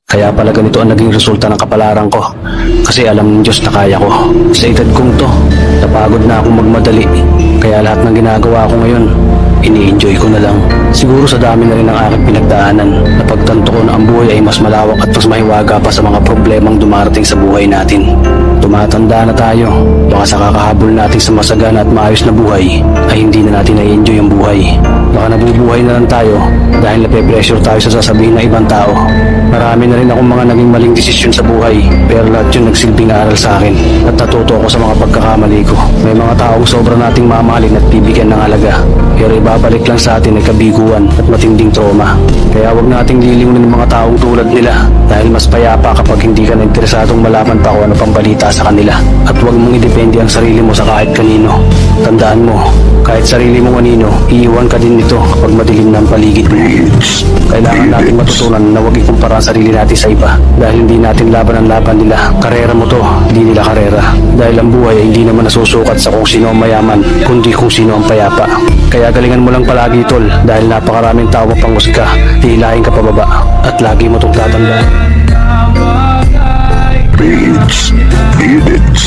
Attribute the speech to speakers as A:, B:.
A: Kaya pala ganito ang naging resulta ng kapalaran ko. Kasi alam ng Diyos na kaya ko. Sa edad kong to, napagod na akong magmadali. Kaya lahat ng ginagawa ko ngayon, ini-enjoy ko na lang. Siguro sa dami na rin ng aking pinagdaanan, napagtanto ko na ang buhay ay mas malawak at mas mahiwaga pa sa mga problemang dumarating sa buhay natin. Tumatanda na tayo, baka sa kakahabol natin sa masagana at maayos na buhay, ay hindi na natin na-enjoy ang buhay. Baka nabubuhay na lang tayo dahil nape-pressure tayo sa sasabihin ng ibang tao. Marami na rin akong mga naging maling desisyon sa buhay, pero lahat yun nagsilbing aral sa akin at natuto ako sa mga pagkakamali ko. May mga taong sobra nating mamahalin at bibigyan ng halaga, pero ibabalik lang sa atin ay kabiguan at matinding trauma. Kaya wag nating lilingunin ng mga taong tulad nila dahil mas payapa kapag hindi ka na interesadong malaman pa kung ano pang balita sa kanila. At wag mong idepende ang sarili mo sa kahit kanino. Tandaan mo, kahit sarili mong anino, iiwan ka din nito kapag madilim na ang paligid mo. Kailangan natin matutunan na wag ikumpara ang sarili natin sa iba dahil hindi natin laban ang laban nila. Karera mo to, hindi nila karera. Dahil ang buhay ay hindi naman nasusukat sa kung sino ang mayaman, kundi kung sino ang payapa. Kaya galingan mo lang palagi tol dahil napakaraming tao mapanghusga, hihilahin ka pababa at lagi mo itong tatandaan.
B: Beats, beat it.